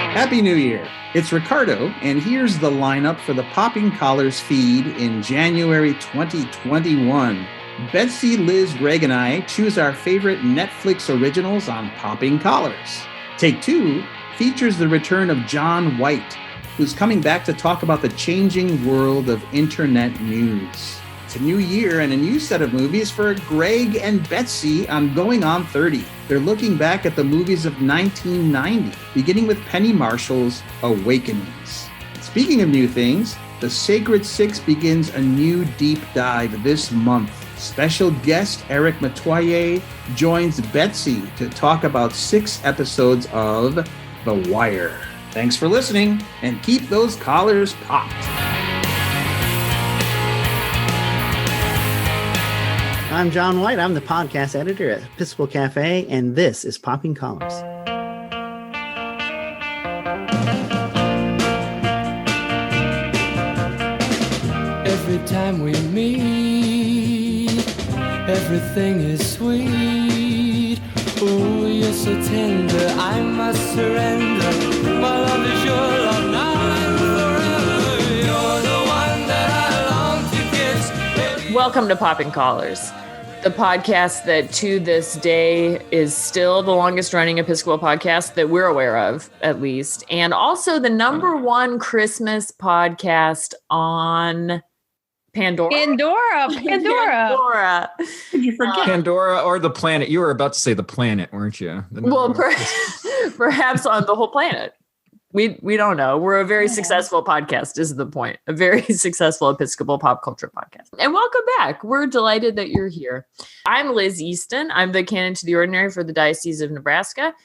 Happy New Year. It's Ricardo, and here's the lineup for the Popping Collars feed in January 2021. Betsy, Liz, Greg, and I choose our favorite Netflix originals on Popping Collars. Take 2 features the return of John White, who's coming back to talk about the changing world of internet news. It's a new year and a new set of movies for Greg and Betsy on Going on 30. They're looking back at the movies of 1990, beginning with Penny Marshall's Awakenings. Speaking of new things, The Sacred Six begins a new deep dive this month. Special guest Eric Metoyer joins Betsy to talk about 6 episodes of The Wire. Thanks for listening, and keep those collars popped. I'm John White. I'm the podcast editor at Episcopal Cafe, and this is Popping Collars. Every time we meet, everything is sweet. Oh, you're so tender, I must surrender. My love is your love now and forever. You're the one that I long to kiss. Welcome to Popping Collars, the podcast that to this day is still the longest running Episcopal podcast that we're aware of, at least. And also the number 1 Christmas podcast on Pandora. Pandora. Did you forget? Pandora or the planet? You were about to say the planet, weren't you? Well, perhaps on the whole planet. We don't know. We're a very successful podcast is the point. A very successful Episcopal pop culture podcast. And welcome back. We're delighted that you're here. I'm Liz Easton. I'm the canon to the ordinary for the Diocese of Nebraska.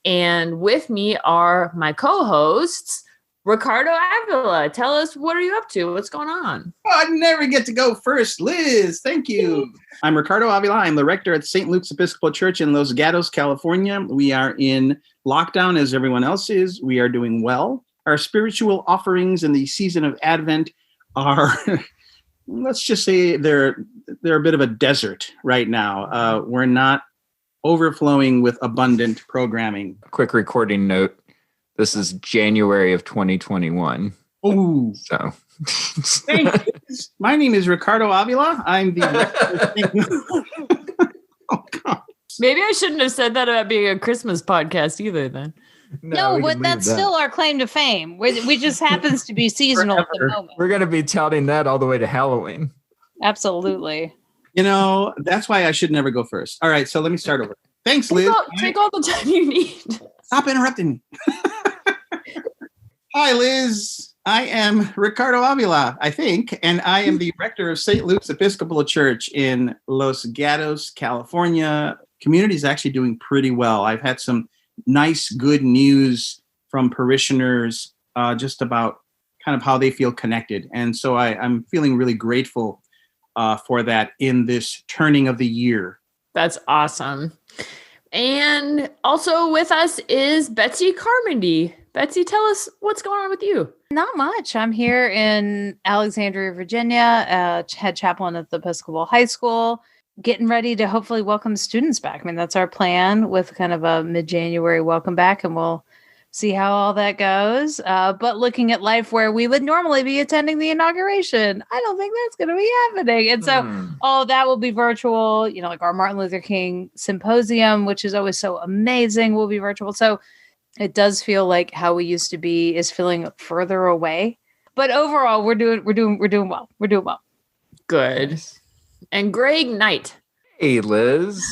And with me are my co-hosts, Ricardo Avila. Tell us, what are you up to? What's going on? Oh, I never get to go first. Liz, thank you. I'm Ricardo Avila. I'm the rector at St. Luke's Episcopal Church in Los Gatos, California. We are in lockdown as everyone else is. We are doing well. Our spiritual offerings in the season of Advent are, let's just say they're a bit of a desert right now. We're not overflowing with abundant programming. Quick recording note. This is January of 2021. Oh, So thank you. My name is Ricardo Avila. I'm the rector. Oh, God. Maybe I shouldn't have said that about being a Christmas podcast either then. No, we but can that's leave that. still our claim to fame. We just happens to be seasonal at the Forever. moment. We're going to be touting that all the way to Halloween. Absolutely. You know, that's why I should never go first. All right, so let me start over. Thanks, Liz. Take all the time you need. Stop interrupting me. Hi, Liz. I am Ricardo Avila, I think, and I am the rector of St. Luke's Episcopal Church in Los Gatos, California. Community is actually doing pretty well. I've had some nice, good news from parishioners just about kind of how they feel connected. And so I'm feeling really grateful for that in this turning of the year. That's awesome. And also with us is Betsy Carmody. Betsy, tell us what's going on with you. Not much. I'm here in Alexandria, Virginia, head chaplain at the Episcopal High School, getting ready to hopefully welcome students back. I mean, that's our plan with kind of a mid-January welcome back, and we'll see how all that goes. But looking at life where we would normally be attending the inauguration, I don't think that's going to be happening. And so all that will be virtual, you know, like our Martin Luther King symposium, which is always so amazing, will be virtual. So it does feel like how we used to be is feeling further away. But overall, we're doing well. We're doing well. Good. And Greg Knight. Hey, Liz.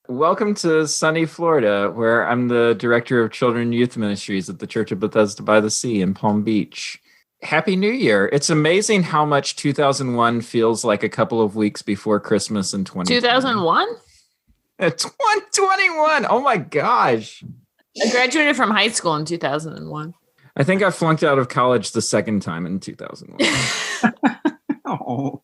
Welcome to sunny Florida, where I'm the director of Children and Youth Ministries at the Church of Bethesda by the Sea in Palm Beach. Happy New Year. It's amazing how much 2001 feels like a couple of weeks before Christmas in 2020. 2001? 2021. Oh my gosh. I graduated from high school in 2001. I think I flunked out of college the second time in 2001. Oh,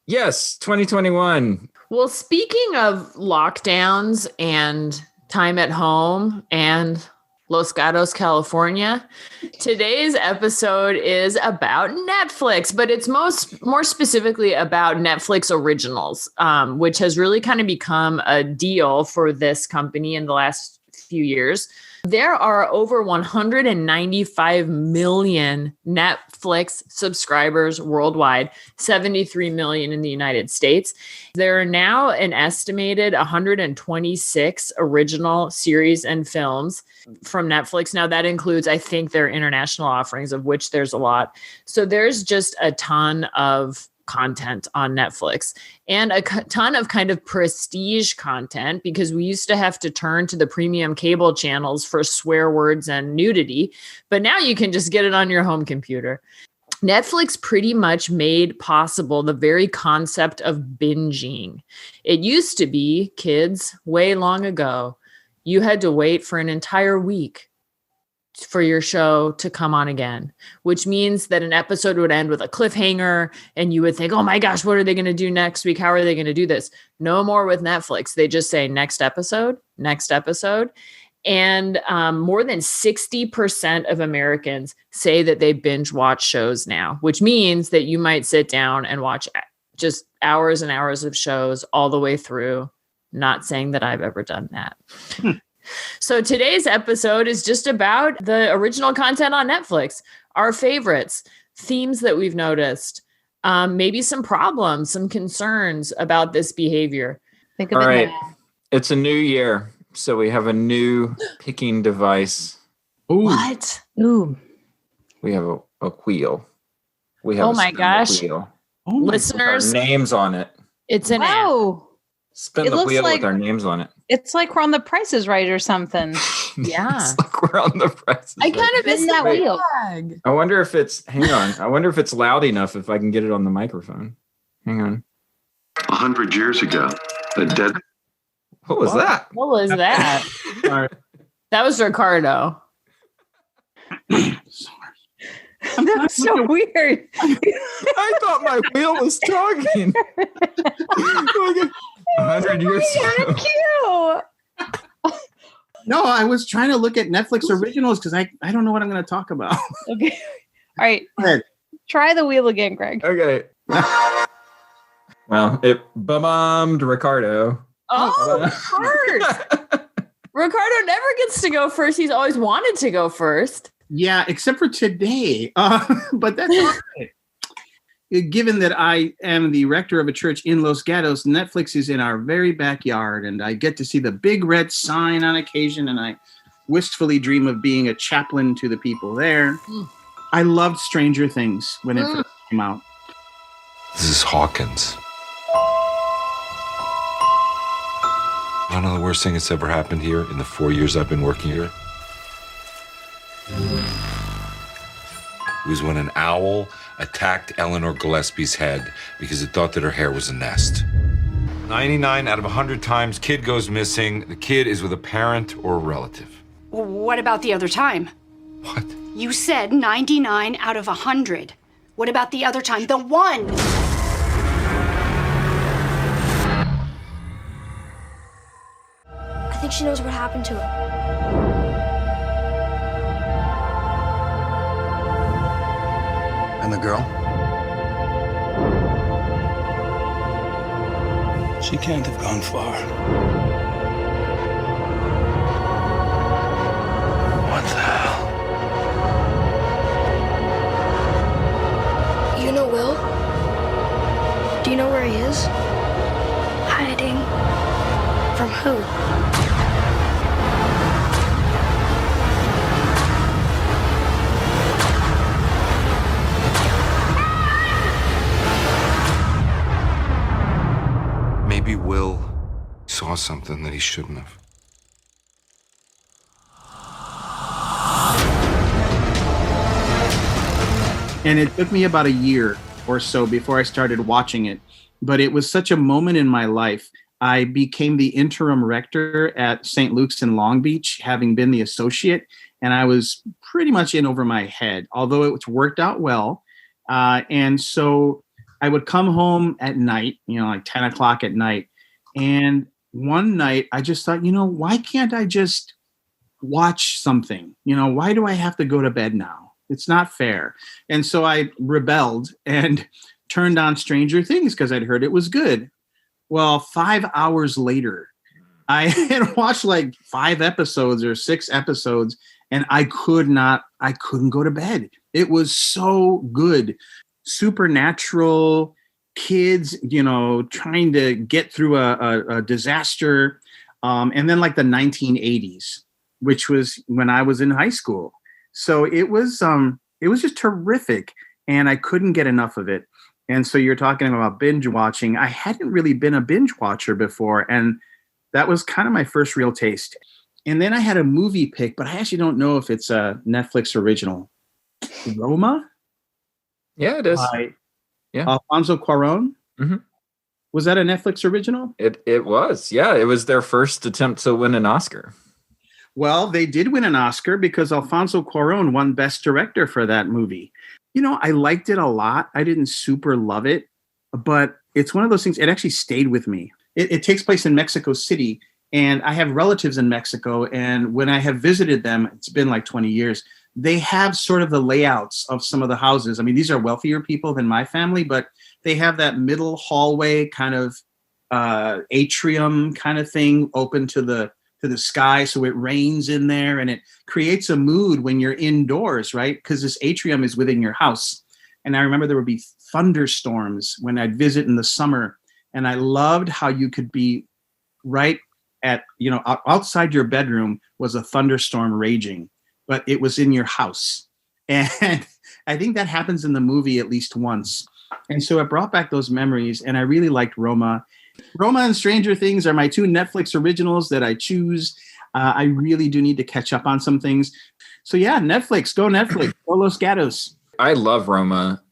Yes, 2021. Well, speaking of lockdowns and time at home and Los Gatos, California, today's episode is about Netflix, but it's more specifically about Netflix originals, which has really kind of become a deal for this company in the last few years. There are over 195 million Netflix subscribers worldwide, 73 million in the United States. There are now an estimated 126 original series and films from Netflix. Now that includes, I think, their international offerings, of which there's a lot. So there's just a ton of content on Netflix and a ton of kind of prestige content, because we used to have to turn to the premium cable channels for swear words and nudity, but now you can just get it on your home computer. Netflix pretty much made possible the very concept of binging. It used to be, kids, way long ago, you had to wait for an entire week for your show to come on again, which means that an episode would end with a cliffhanger and you would think, oh my gosh, what are they going to do next week? How are they going to do this? No more with Netflix. They just say next episode, next episode. And more than 60% of Americans say that they binge watch shows now, which means that you might sit down and watch just hours and hours of shows all the way through. Not saying that I've ever done that. So today's episode is just about the original content on Netflix, our favorites, themes that we've noticed, maybe some problems, some concerns about this behavior. Think of All it right. now. It's a new year, so we have a new picking device. Ooh. What? Ooh. We have a wheel. We have Oh a my spin the gosh. wheel. Oh my Our Listeners, names on it. it's an app. Wow. Spin It the looks wheel like- with our names on it. It's like we're on The Price is Right or something. Yeah. It's like we're on the press. I kind of miss Spin that that wheel. flag. I wonder if it's, hang on. I wonder if it's loud enough if I can get it on the microphone. Hang on. 100 years ago, a dead What was that? What was that? Sorry. That was Ricardo. That's so weird. I thought my wheel was talking. 100 years ago. Cute. No, I was trying to look at Netflix originals because I don't know what I'm going to talk about. Okay. All right. Go ahead. Try the wheel again, Greg. Okay. Well, it bombed Ricardo. Oh, first. Ricardo never gets to go first. He's always wanted to go first. Yeah, except for today. But that's all right. Given that I am the rector of a church in Los Gatos, Netflix is in our very backyard, and I get to see the big red sign on occasion, and I wistfully dream of being a chaplain to the people there. I loved Stranger Things when it first came out. This is Hawkins. I know the worst thing that's ever happened here in the 4 years I've been working here. It was when an owl attacked Eleanor Gillespie's head because it thought that her hair was a nest. 99 out of 100 times, kid goes missing. The kid is with a parent or a relative. What about the other time? What? You said 99 out of 100. What about the other time? The one! I think she knows what happened to her. And the girl? She can't have gone far. What the hell? You know Will? Do you know where he is? Hiding. From who? Maybe Will saw something that he shouldn't have. And it took me about a year or so before I started watching it. But it was such a moment in my life. I became the interim rector at St. Luke's in Long Beach, having been the associate. And I was pretty much in over my head, although it worked out well. And so I would come home at night, like 10 o'clock at night. And one night I just thought, why can't I just watch something? Why do I have to go to bed now? It's not fair. And so I rebelled and turned on Stranger Things because I'd heard it was good. Well, 5 hours later, I had watched like 5 episodes or 6 episodes, and I couldn't go to bed. It was so good. Supernatural, kids, trying to get through a disaster. And then like the 1980s, which was when I was in high school. So it was just terrific, and I couldn't get enough of it. And so you're talking about binge watching. I hadn't really been a binge watcher before, and that was kind of my first real taste. And then I had a movie pick, but I actually don't know if it's a Netflix original. Roma? Yeah, it is. Yeah. Alfonso Cuarón? Mm-hmm. Was that a Netflix original? It was. Yeah, it was their first attempt to win an Oscar. Well, they did win an Oscar because Alfonso Cuarón won Best Director for that movie. I liked it a lot. I didn't super love it, but it's one of those things. It actually stayed with me. It takes place in Mexico City, and I have relatives in Mexico. And when I have visited them, it's been like 20 years, they have sort of the layouts of some of the houses. I mean, these are wealthier people than my family, but they have that middle hallway kind of atrium kind of thing open to the sky. So it rains in there, and it creates a mood when you're indoors, right? Because this atrium is within your house. And I remember there would be thunderstorms when I'd visit in the summer. And I loved how you could be right at, outside your bedroom was a thunderstorm raging, but it was in your house. And I think that happens in the movie at least once. And so it brought back those memories, and I really liked Roma. Roma and Stranger Things are my 2 Netflix originals that I choose. I really do need to catch up on some things. So yeah, Netflix, go Los Gatos. I love Roma.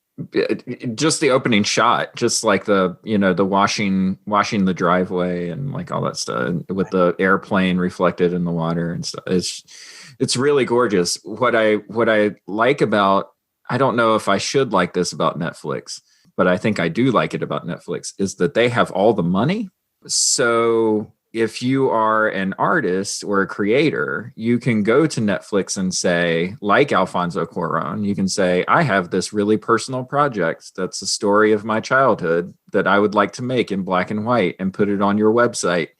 Just the opening shot, just like the washing the driveway and like all that stuff with the airplane reflected in the water and stuff. It's really gorgeous. What I like about, I don't know if I should like this about Netflix, but I think I do like it about Netflix, is that they have all the money. So if you are an artist or a creator, you can go to Netflix and say, like Alfonso Cuarón, you can say, I have this really personal project that's a story of my childhood that I would like to make in black and white and put it on your website.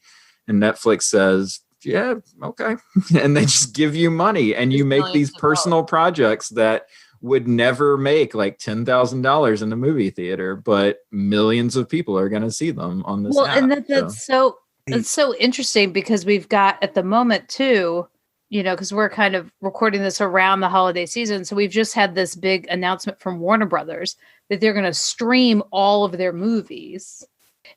And Netflix says, yeah, okay. And they just give you money, and you make these personal projects that would never make like $10,000 in a movie theater, but millions of people are going to see them on this app. And that's so interesting, because we've got at the moment too, because we're kind of recording this around the holiday season. So we've just had this big announcement from Warner Brothers that they're going to stream all of their movies.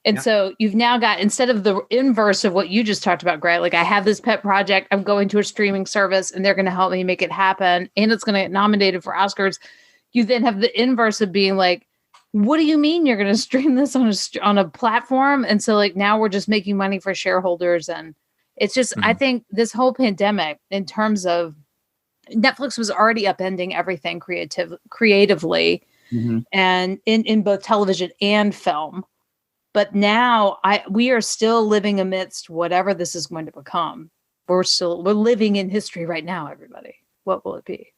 And so you've now got, instead of the inverse of what you just talked about, Greg, like I have this pet project, I'm going to a streaming service and they're going to help me make it happen, and it's going to get nominated for Oscars. You then have the inverse of being like, what do you mean you're going to stream this on a platform? And so like now we're just making money for shareholders. And it's just, I think this whole pandemic, in terms of Netflix, was already upending everything creatively and in both television and film. But now we are still living amidst whatever this is going to become. We're living in history right now, everybody. What will it be?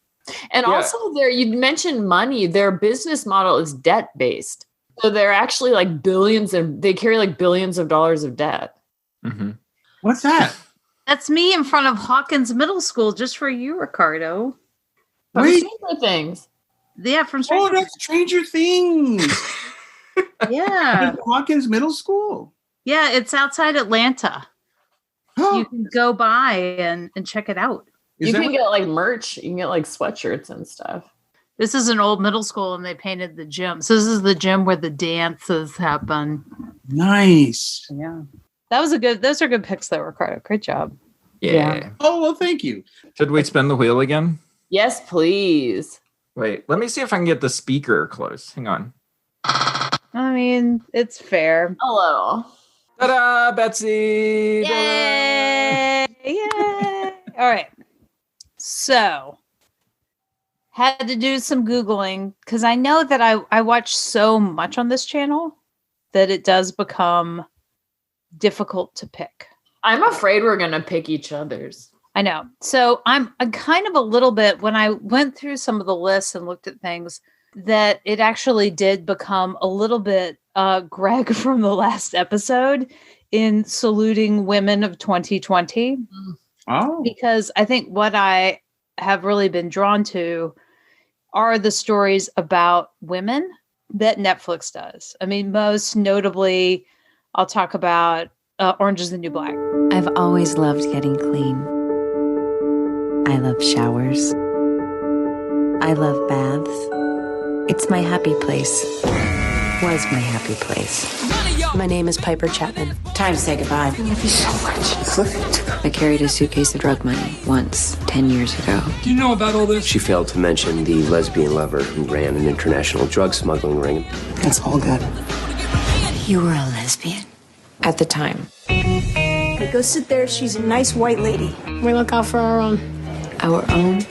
And also you mentioned money. Their business model is debt based. So they're actually like they carry like billions of dollars of debt. Mm-hmm. What's that? That's me in front of Hawkins Middle School, just for you, Ricardo. Wait. Stranger Things. Yeah, from Stranger Things. Oh, that's Stranger Things. Yeah. Hawkins Middle School. Yeah, it's outside Atlanta. You can go by and check it out. You can get like merch. You can get like sweatshirts and stuff. This is an old middle school, and they painted the gym. So this is the gym where the dances happen. Nice. Yeah. Those are good picks though, Ricardo. Great job. Yeah. Oh, well, thank you. Should we spin the wheel again? Yes, please. Wait, let me see if I can get the speaker close. Hang on. I mean, it's fair. A little. Ta-da, Betsy! Yay! Yay! All right. So, had to do some Googling, because I know that I watch so much on this channel that it does become difficult to pick. I'm afraid we're going to pick each other's. I know. So I'm kind of a little bit, when I went through some of the lists and looked at things, that it actually did become a little bit Greg from the last episode in saluting women of 2020. Oh, because I think what I have really been drawn to are the stories about women that Netflix does. I mean, most notably, I'll talk about Orange is the New Black. I've always loved getting clean. I love showers. I love baths. It's my happy place. Was my happy place. My name is Piper Chapman. Time to say goodbye. I love you so much. I carried a suitcase of drug money once, 10 years ago. Do you know about all this? She failed to mention the lesbian lover who ran an international drug smuggling ring. That's all good. You were a lesbian? At the time. Hey, go sit there. She's a nice white lady. We look out for our own. Our own?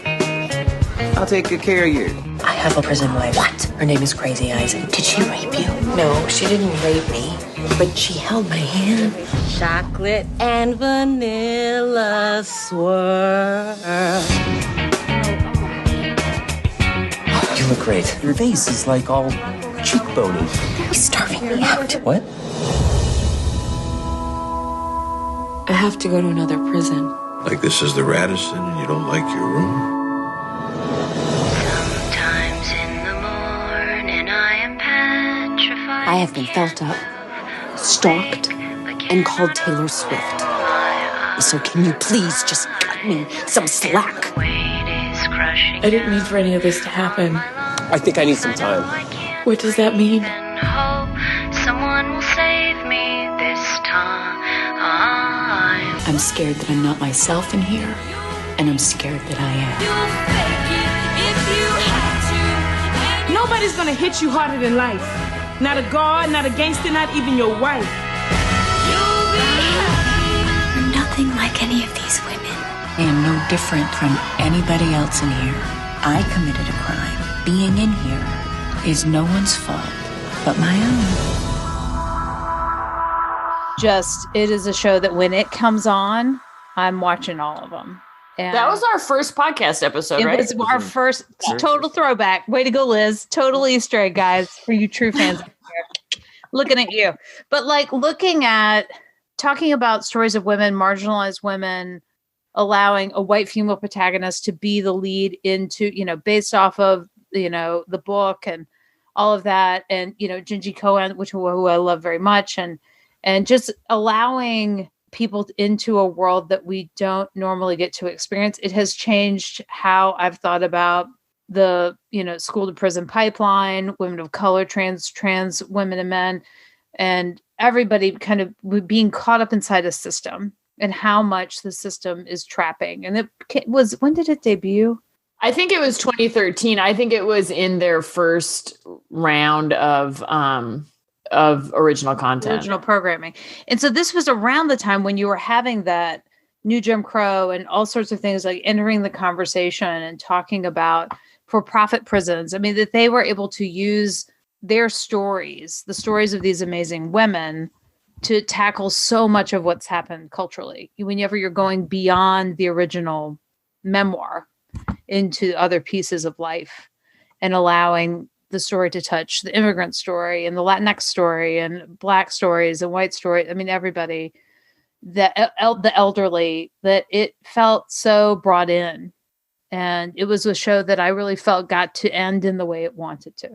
I'll take good care of you. I have a prison wife. What? Her name is Crazy Eyes. Did she rape you? No, she didn't rape me, but she held my hand. Chocolate and vanilla swirl. You look great. Your face is like all cheekbony. He's starving me out. What? I have to go to another prison. Like this is the Radisson and you don't like your room? Sometimes in the morning I am petrified. I have been felt up, stalked, and called Taylor Swift. So can you please just cut me some slack? I didn't mean for any of this to happen. I think I need some time. What does that mean? Hope someone will save me this time. I'm scared that I'm not myself in here, and I'm scared that I am. Nobody's gonna hit you harder than life. Not a guard, not a gangster, not even your wife. You're nothing like any of these women. I am no different from anybody else in here. I committed a crime. Being in here is no one's fault but my own. It is a show that when it comes on, I'm watching all of them. And that was our first podcast episode, right? It was our first total throwback. Way to go, Liz. Total Easter egg, guys, for you true fans out there. Looking at you. But like talking about stories of women, marginalized women, allowing a white female protagonist to be the lead into, based off of, the book and all of that. And, Jinji Cohen, who I love very much. And just allowing people into a world that we don't normally get to experience. It has changed how I've thought about the, school to prison pipeline, women of color, trans women and men, and everybody kind of being caught up inside a system and how much the system is trapping. And when did it debut? I think it was 2013. I think it was in their first round of original content, original programming. And so this was around the time when you were having that new Jim Crow and all sorts of things like entering the conversation and talking about for-profit prisons. I mean, that they were able to use their stories, the stories of these amazing women, to tackle so much of what's happened culturally. Whenever you're going beyond the original memoir into other pieces of life and allowing the story to touch the immigrant story and the Latinx story and Black stories and white stories. I mean, everybody, the elderly, that it felt so brought in. And it was a show that I really felt got to end in the way it wanted to.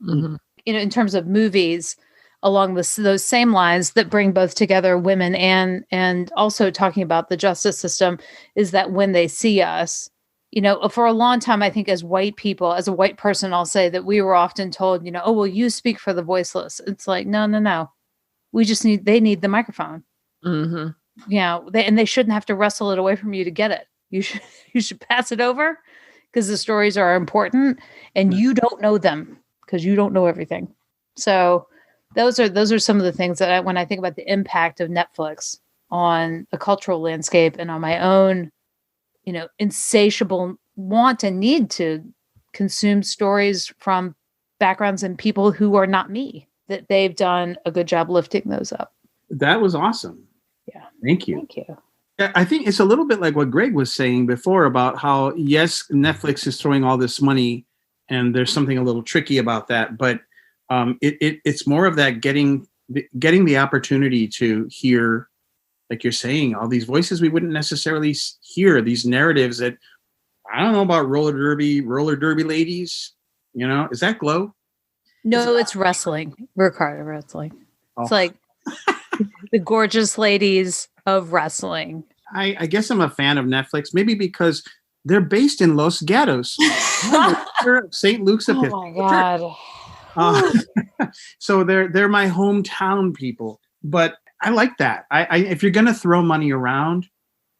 Mm-hmm. In terms of movies along those same lines that bring both together women and also talking about the justice system, is that when they see us, for a long time, I think as white people, as a white person, I'll say that we were often told, oh, well, you speak for the voiceless. It's like, no. They need the microphone. Mm-hmm. And they shouldn't have to wrestle it away from you to get it. You should pass it over because the stories are important and you don't know them because you don't know everything. So those are some of the things that when I think about the impact of Netflix on the cultural landscape and on my own, insatiable want and need to consume stories from backgrounds and people who are not me, that they've done a good job lifting those up. That was awesome. Yeah. Thank you. Thank you. Yeah, I think it's a little bit like what Greg was saying before about how, yes, Netflix is throwing all this money and there's something a little tricky about that, but it's more of that getting getting the opportunity to hear, like you're saying, all these voices we wouldn't necessarily hear, these narratives that, I don't know about roller derby ladies, is that Glow? No, it's wrestling. Ricardo wrestling. Oh. It's like the gorgeous ladies of wrestling. I guess I'm a fan of Netflix, maybe because they're based in Los Gatos, St. Luke's Episcopal. Oh my God. So they're my hometown people. But I like that. I if you're gonna throw money around,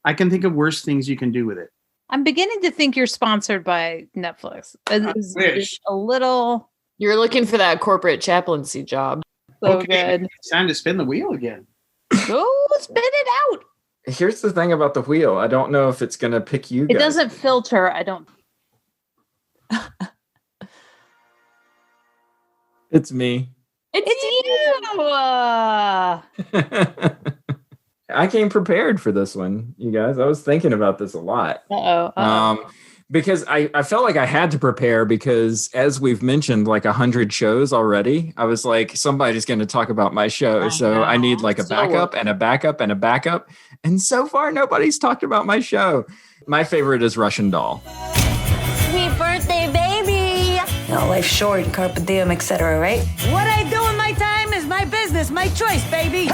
I can think of worse things you can do with it. I'm beginning to think you're sponsored by Netflix. It's a little. You're looking for that corporate chaplaincy job. So good. It's time to spin the wheel again. Oh, spin it out. Here's the thing about the wheel. I don't know if it's going to pick you guys. It doesn't filter. I don't. It's me. It's you. I came prepared for this one, you guys. I was thinking about this a lot. Because I felt like I had to prepare because, as we've mentioned, like 100 shows already, I was like, somebody's going to talk about my show. So I need like a backup and a backup and a backup. And so far, nobody's talked about my show. My favorite is Russian Doll. Sweet birthday, baby. No, life's short, carpe diem, etc., right? What I do in my time is my business, my choice, baby.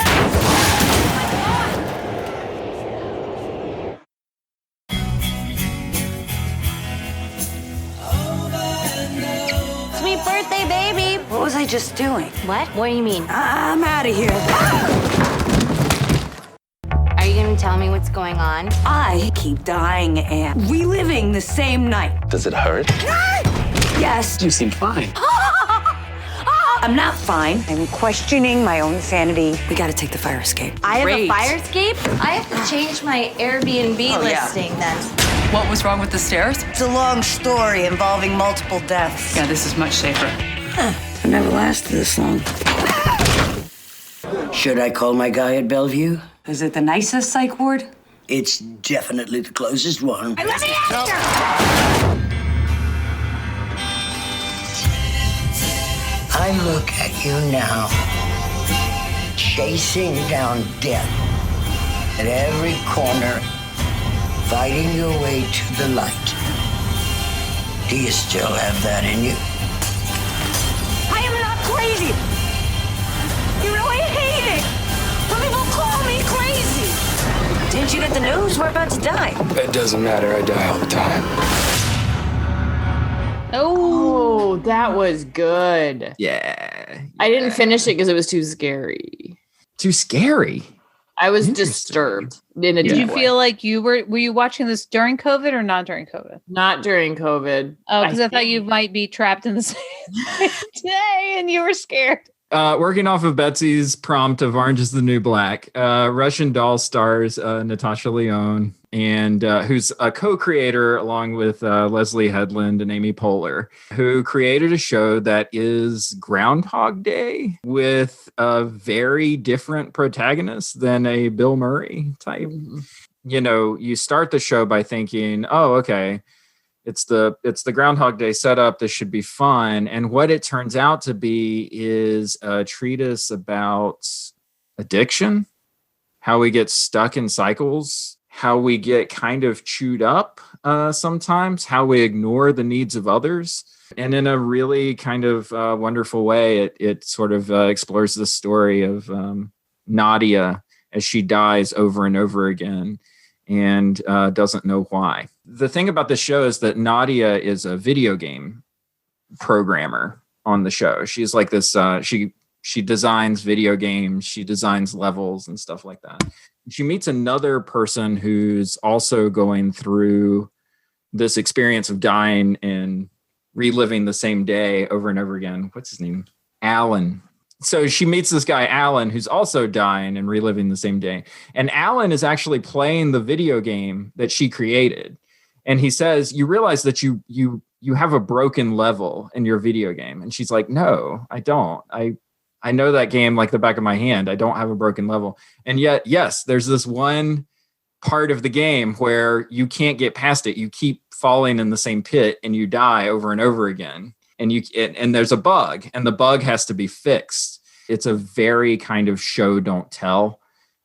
Sweet birthday, baby. What was I just doing? What? What do you mean? I'm out of here. Are you going to tell me what's going on? I keep dying and reliving the same night. Does it hurt? Yes. You seem fine. I'm not fine. I'm questioning my own sanity. We gotta take the fire escape. I have Great. a fire escape? I have to change my Airbnb listing then. What was wrong with the stairs? It's a long story involving multiple deaths. Yeah, this is much safer. It never lasted this long. Should I call my guy at Bellevue? Is it the nicest psych ward? It's definitely the closest one. Let me answer! I look at you now, chasing down death at every corner, fighting your way to the light. Do you still have that in you? I am not crazy. You know I hate it when people call me crazy. Didn't you get the news? We're about to die. It doesn't matter. I die all the time. Oh, that was good. Yeah. I didn't finish it because it was too scary. Too scary? I was disturbed in a Did you deep way. feel like were you watching this during COVID or not during COVID? Not during COVID. Oh, because I thought you might be trapped in the same day and you were scared. Working off of Betsy's prompt of Orange is the New Black, Russian Doll stars Natasha Lyonne, and who's a co-creator along with Leslie Headland and Amy Poehler, who created a show that is Groundhog Day with a very different protagonist than a Bill Murray type. Mm-hmm. You know, you start the show by thinking, oh, okay, it's the Groundhog Day setup. This should be fun. And what it turns out to be is a treatise about addiction, how we get stuck in cycles, how we get kind of chewed up sometimes, how we ignore the needs of others. And in a really kind of wonderful way, it sort of explores the story of Nadia as she dies over and over again and doesn't know why. The thing about the show is that Nadia is a video game programmer on the show. She's like this, she designs video games, she designs levels and stuff like that. She meets another person who's also going through this experience of dying and reliving the same day over and over again. What's his name? Alan. So she meets this guy, Alan, who's also dying and reliving the same day. And Alan is actually playing the video game that she created. And he says, you realize that you have a broken level in your video game. And she's like, no, I don't. I know that game like the back of my hand. I don't have a broken level. And yet, yes, there's this one part of the game where you can't get past it. You keep falling in the same pit and you die over and over again. And there's a bug, and the bug has to be fixed. it's a very kind of show don't tell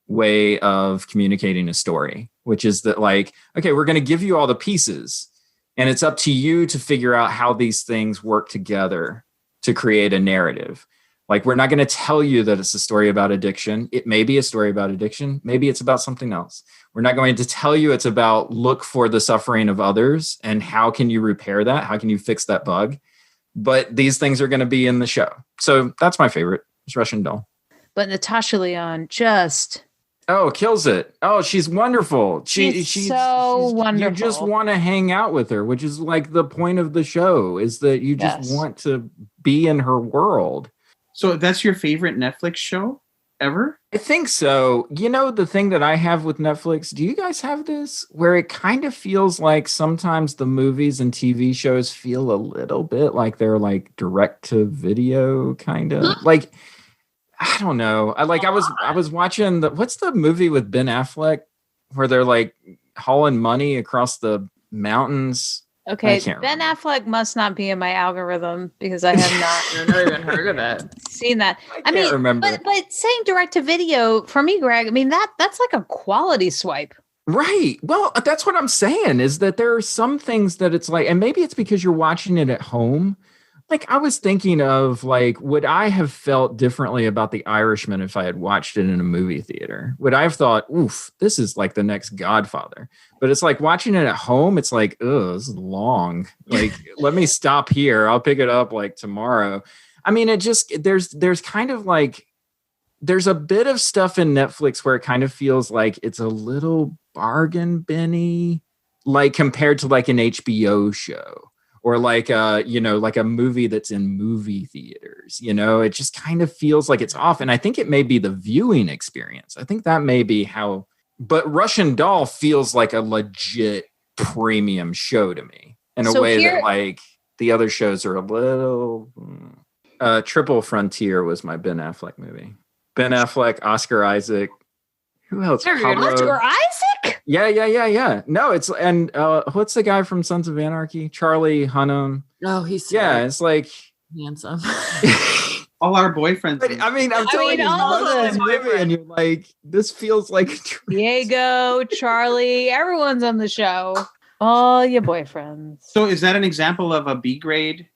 way of communicating a story, which is that like, okay, we're going to give you all the pieces and it's up to you to figure out how these things work together to create a narrative. Like, we're not going to tell you that it's a story about addiction. It may be a story about addiction. Maybe it's about something else. We're not going to tell you it's about look for the suffering of others and how can you repair that? How can you fix that bug? But these things are going to be in the show. So that's my favorite. It's Russian Doll. But Natasha Lyonne just... Oh, kills it. Oh, she's wonderful. She's so wonderful. You just want to hang out with her, which is like the point of the show, is that you just want to be in her world. So that's your favorite Netflix show ever? I think so. You know, the thing that I have with Netflix, do you guys have this? Where it kind of feels like sometimes the movies and TV shows feel a little bit like they're like direct to video kind of like... I don't know. I was watching what's the movie with Ben Affleck where they're like hauling money across the mountains? Okay, Ben Affleck must not be in my algorithm because I have not even heard of it. Seen that. I mean, remember. But saying direct to video for me, Greg, I mean that's like a quality swipe. Right. Well, that's what I'm saying is that there are some things that it's like, and maybe it's because you're watching it at home. Like, I was thinking of, like, would I have felt differently about The Irishman if I had watched it in a movie theater? Would I have thought, oof, this is like the next Godfather? But it's like watching it at home, it's like, oh, this is long. Like, let me stop here. I'll pick it up, like, tomorrow. I mean, it just, there's kind of like, there's a bit of stuff in Netflix where it kind of feels like it's a little bargain binny, like, compared to, like, an HBO show. Or like like a movie that's in movie theaters, it just kind of feels like it's off. And I think it may be the viewing experience. I think that may be how, but Russian Doll feels like a legit premium show to me in a way that like the other shows are a little, Triple Frontier was my Ben Affleck movie. Ben Affleck, Oscar Isaac. Who else? Oscar Isaac? Yeah. No, it's and what's the guy from Sons of Anarchy? Charlie Hunnam. Oh, he's it's like handsome. All our boyfriends. But, I mean, I'm telling you, all of this movie, and you're like, this feels like Diego, Charlie, everyone's on the show. All your boyfriends. So, is that an example of a B grade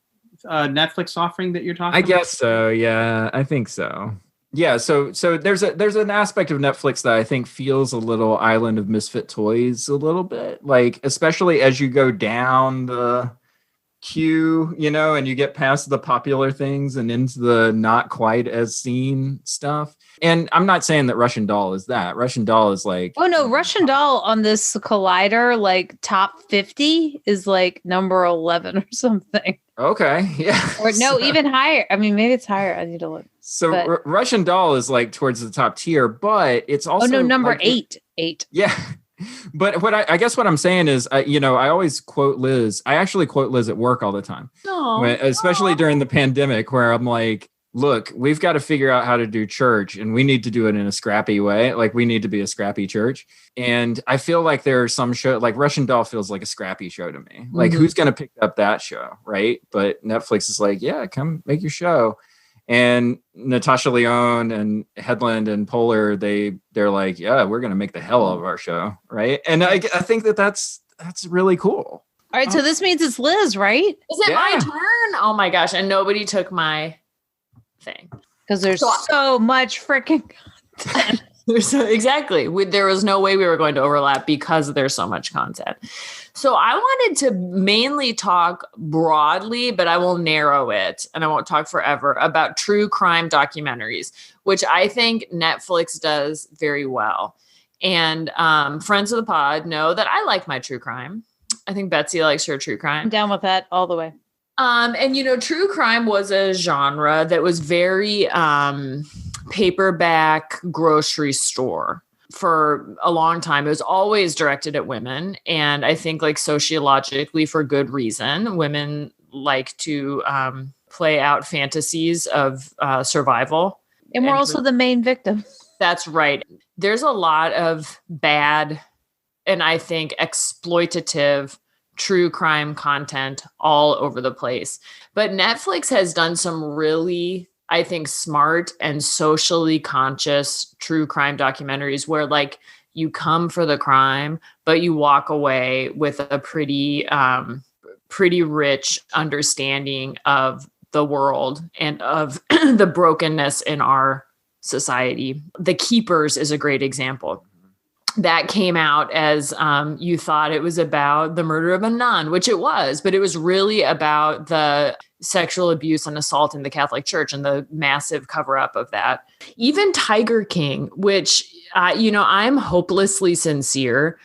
Netflix offering that you're talking about? I guess so. Yeah, I think so. Yeah, so there's an aspect of Netflix that I think feels a little Island of Misfit Toys a little bit, like especially as you go down the queue, and you get past the popular things and into the not quite as seen stuff. And I'm not saying that Russian Doll is that. Russian Doll is like, oh no, Russian Doll on this Collider like top 50 is like number 11 or something. Okay, yeah. Or no, even higher. I mean, maybe it's higher. I need to look. So Russian Doll is like towards the top tier, but it's also number like, 8. Yeah. But what I guess what I'm saying is, I always quote Liz. I actually quote Liz at work all the time, especially during the pandemic, where I'm like, look, we've got to figure out how to do church, and we need to do it in a scrappy way. Like, we need to be a scrappy church. And I feel like there are some show, like Russian Doll feels like a scrappy show to me. Like, who's going to pick up that show, right? But Netflix is like, yeah, come make your show. And Natasha Lyonne and Headland and Poehler, they're like, yeah, we're going to make the hell of our show, right? And I think that's really cool. All right, so this means it's Liz, right? Is it my turn? Oh my gosh, and nobody took my thing. Because there's so much freaking content. Exactly. There was no way we were going to overlap because there's so much content. So I wanted to mainly talk broadly, but I will narrow it and I won't talk forever about true crime documentaries, which I think Netflix does very well. And friends of the pod know that I like my true crime. I think Betsy likes her true crime. I'm down with that all the way. And, true crime was a genre that was very paperback grocery store for a long time. It was always directed at women. And I think like sociologically for good reason, women like to play out fantasies of survival. And we're also the main victim. That's right. There's a lot of bad and I think exploitative true crime content all over the place. But Netflix has done some really, I think, smart and socially conscious true crime documentaries where like you come for the crime, but you walk away with a pretty rich understanding of the world and of the brokenness in our society. The Keepers is a great example. That came out as you thought it was about the murder of a nun, which it was, but it was really about the sexual abuse and assault in the Catholic Church and the massive cover up of that. Even Tiger King, which, I'm hopelessly sincere.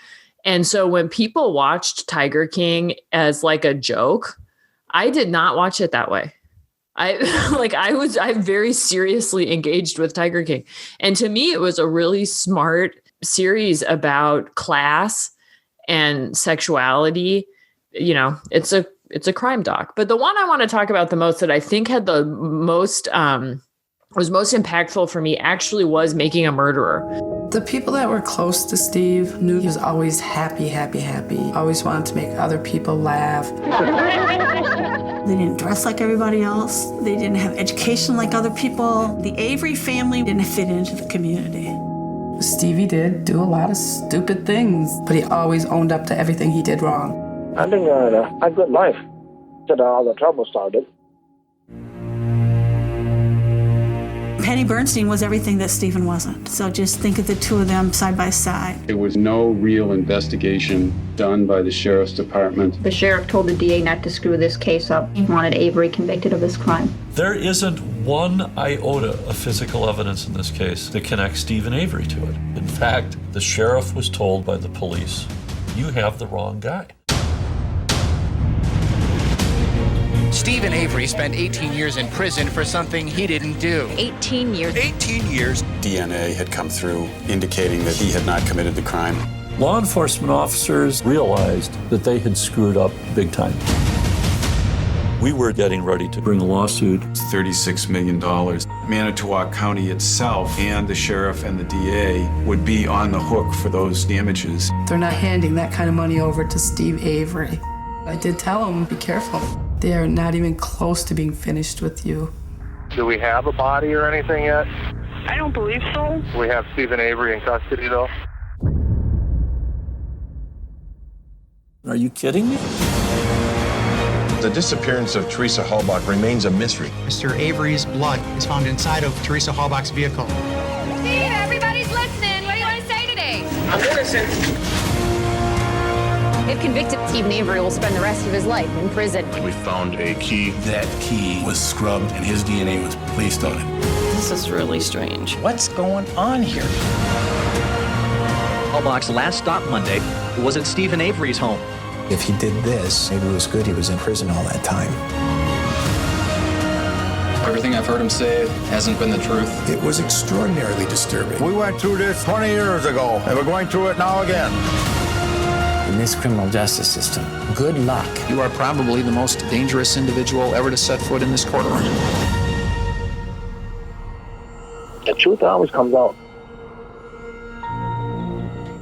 And so when people watched Tiger King as like a joke, I did not watch it that way. I very seriously engaged with Tiger King. And to me, it was a really smart series about class and sexuality. It's a crime doc. But the one I want to talk about the most that I think had the most was most impactful for me actually was Making a Murderer. The people that were close to Steve knew he was always happy, always wanted to make other people laugh. They didn't dress like everybody else. They didn't have education like other people. The Avery family didn't fit into the community. Stevie did do a lot of stupid things, but he always owned up to everything he did wrong. I think I had a good life till all the trouble started. Penny Bernstein was everything that Stephen wasn't. So just think of the two of them side by side. There was no real investigation done by the sheriff's department. The sheriff told the DA not to screw this case up. He wanted Avery convicted of this crime. There isn't one iota of physical evidence in this case that connects Stephen Avery to it. In fact, the sheriff was told by the police, "You have the wrong guy." Stephen Avery spent 18 years in prison for something he didn't do. 18 years. 18 years. DNA had come through indicating that he had not committed the crime. Law enforcement officers realized that they had screwed up big time. We were getting ready to bring a lawsuit. It's $36 million. Manitowoc County itself and the sheriff and the DA would be on the hook for those damages. They're not handing that kind of money over to Steve Avery. I did tell him, be careful. They are not even close to being finished with you. Do we have a body or anything yet? I don't believe so. We have Stephen Avery in custody, though. Are you kidding me? The disappearance of Teresa Halbach remains a mystery. Mr. Avery's blood is found inside of Teresa Halbach's vehicle. Steve, everybody's listening. What do you want to say today? I'm innocent. If convicted, Stephen Avery will spend the rest of his life in prison. We found a key. That key was scrubbed and his DNA was placed on it. This is really strange. What's going on here? Halbach's last stop Monday was at Stephen Avery's home. If he did this, maybe it was good he was in prison all that time. Everything I've heard him say hasn't been the truth. It was extraordinarily disturbing. We went through this 20 years ago, and we're going through it now again. In this criminal justice system, good luck. You are probably the most dangerous individual ever to set foot in this courtroom. The truth always comes out.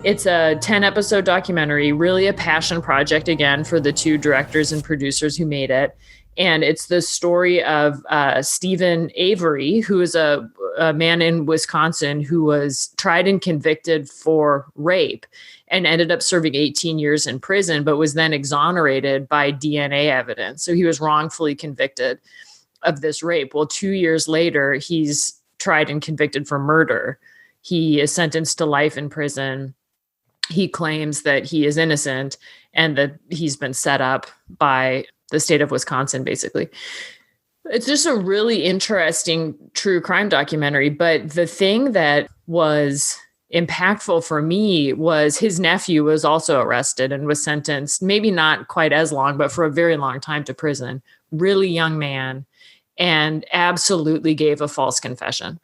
It's a 10-episode documentary, really a passion project, again, for the two directors and producers who made it. And it's the story of Stephen Avery, who is a man in Wisconsin who was tried and convicted for rape and ended up serving 18 years in prison, but was then exonerated by DNA evidence. So he was wrongfully convicted of this rape. Well, 2 years later, he's tried and convicted for murder. He is sentenced to life in prison. He claims that he is innocent and that he's been set up by the state of Wisconsin, basically. It's just a really interesting true crime documentary. But the thing that was impactful for me was his nephew was also arrested and was sentenced, maybe not quite as long, but for a very long time to prison. Really young man, and absolutely gave a false confession.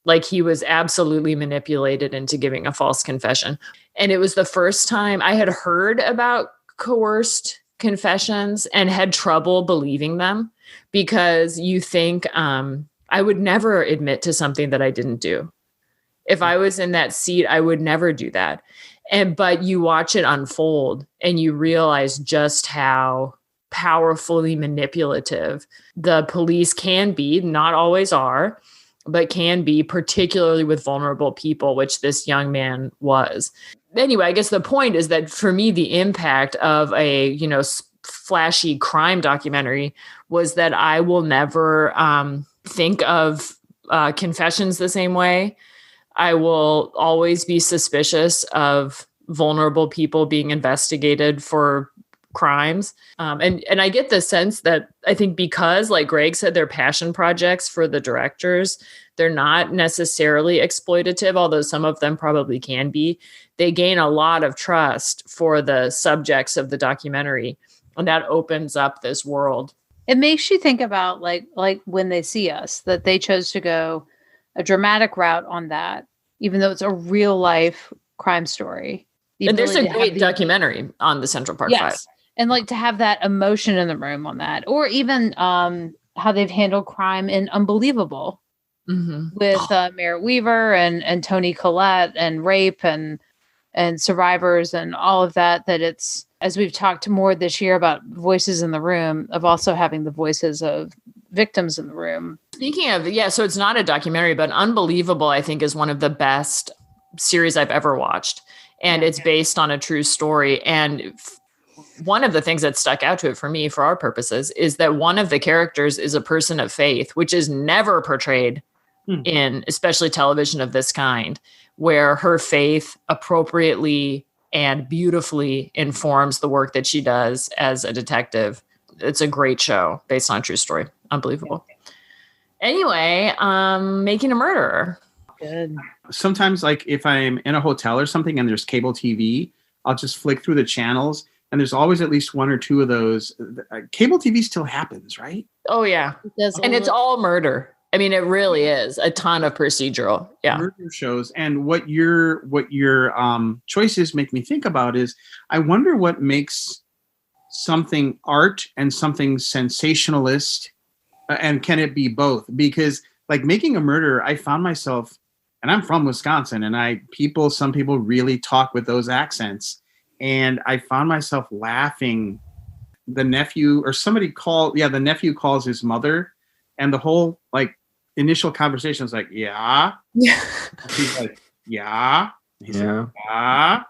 Like he was absolutely manipulated into giving a false confession. And it was the first time I had heard about coerced confessions and had trouble believing them, because you think I would never admit to something that I didn't do. If I was in that seat, I would never do that. But you watch it unfold and you realize just how powerfully manipulative the police can be, not always are, but can be, particularly with vulnerable people, which this young man was. Anyway, I guess the point is that for me, the impact of a, you know, flashy crime documentary was that I will never think of confessions the same way. I will always be suspicious of vulnerable people being investigated for crimes. And I get the sense that I think because, like Greg said, they're passion projects for the directors, they're not necessarily exploitative, although some of them probably can be. They gain a lot of trust for the subjects of the documentary, and that opens up this world. It makes you think about like When They See Us, that they chose to go a dramatic route on that, even though it's a real life crime story. And there's a great documentary on the Central Park Five. And like to have that emotion in the room on that, or even how they've handled crime in Unbelievable with Merritt Weaver and Toni Collette and rape and survivors and all of that. That it's, as we've talked more this year about voices in the room, of also having the voices of victims in the room. Speaking of, so it's not a documentary, but Unbelievable, I think, is one of the best series I've ever watched. And it's based on a true story. And one of the things that stuck out to it for me, for our purposes, is that one of the characters is a person of faith, which is never portrayed in especially television of this kind, where her faith appropriately and beautifully informs the work that she does as a detective. It's a great show based on a true story. Unbelievable. Anyway, Making a Murderer. Good. Sometimes, like if I'm in a hotel or something and there's cable TV, I'll just flick through the channels, and there's always at least one or two of those. Cable TV still happens, right? Oh yeah, and it's all murder. I mean, it really is a ton of procedural. Yeah, murder shows. And what your choices make me think about is, I wonder what makes something art and something sensationalist, and can it be both? Because like Making a Murderer, I found myself, and I'm from Wisconsin, and some people really talk with those accents. And I found myself laughing. The nephew the nephew calls his mother, and the whole like initial conversation was like, yeah. She's like, yeah. And he said, yeah.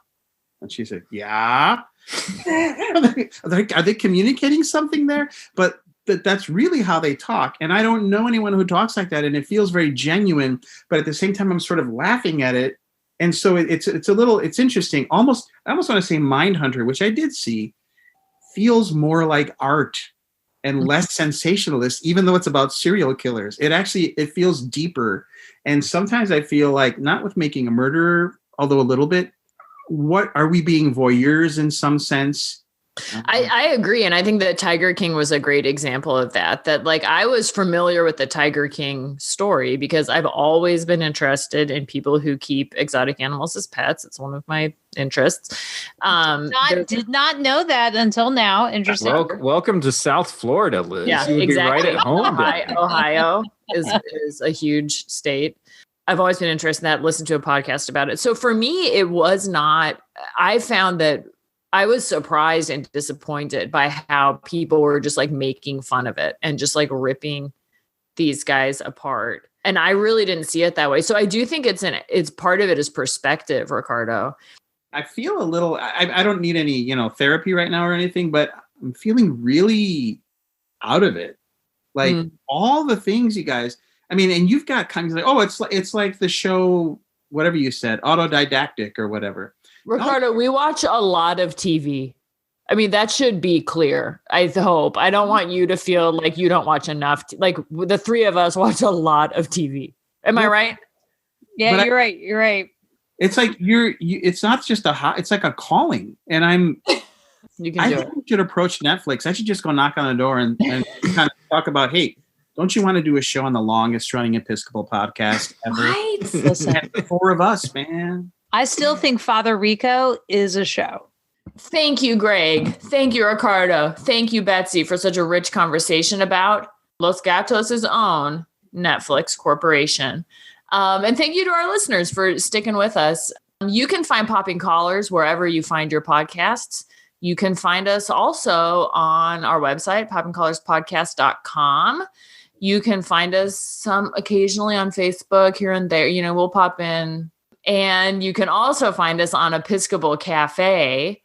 And she said, yeah. Are they communicating something there? But that's really how they talk. And I don't know anyone who talks like that. And it feels very genuine, but at the same time, I'm sort of laughing at it. And so it's interesting. I almost want to say Mindhunter, which I did see, feels more like art and less sensationalist, even though it's about serial killers. It feels deeper. And sometimes I feel like, not with Making a Murderer, although a little bit, what are we being voyeurs in some sense? I agree. And I think that Tiger King was a great example of that like I was familiar with the Tiger King story because I've always been interested in people who keep exotic animals as pets. It's one of my interests. Did not know that until now. Interesting. Welcome to South Florida, Liz. Yeah, you would exactly. be right at home. Ohio is a huge state. I've always been interested in that, listened to a podcast about it. So for me, it was not, I found that I was surprised and disappointed by how people were just like making fun of it and just like ripping these guys apart. And I really didn't see it that way. So I do think it's part of it is perspective, Ricardo. I feel a little, I don't need any, therapy right now or anything, but I'm feeling really out of it. Like all the things you guys, I mean, and you've got kind of like, it's like the show, whatever you said, Autodidactic or whatever. Ricardo, we watch a lot of TV. I mean, that should be clear. I hope. I don't want you to feel like you don't watch enough. Like the three of us watch a lot of TV. Am I right? Yeah, you're right. You're right. It's like it's not just it's like a calling. And I should approach Netflix. I should just go knock on the door and kind of talk about, hey, don't you want to do a show on the longest running Episcopal podcast ever? Right. Listen, the four of us, man. I still think Father Rico is a show. Thank you, Greg. Thank you, Ricardo. Thank you, Betsy, for such a rich conversation about Los Gatos' own Netflix corporation. And thank you to our listeners for sticking with us. You can find Popping Collars wherever you find your podcasts. You can find us also on our website, poppingcollarspodcast.com. You can find us occasionally on Facebook here and there. We'll pop in. And you can also find us on Episcopal Cafe,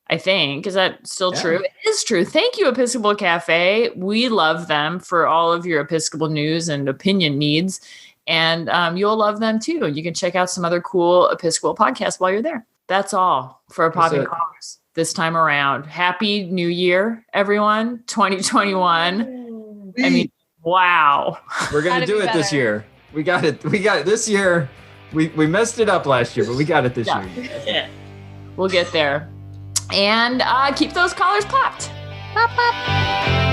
I think. Is that still true? It is true. Thank you, Episcopal Cafe. We love them for all of your Episcopal news and opinion needs. And you'll love them too. You can check out some other cool Episcopal podcasts while you're there. That's all for Popping Collars this time around. Happy New Year, everyone. 2021. I mean, wow. We're going to do it this year. We got it this year. We messed it up last year, but we got it this year. Yeah. We'll get there. And keep those collars popped. Pop, pop.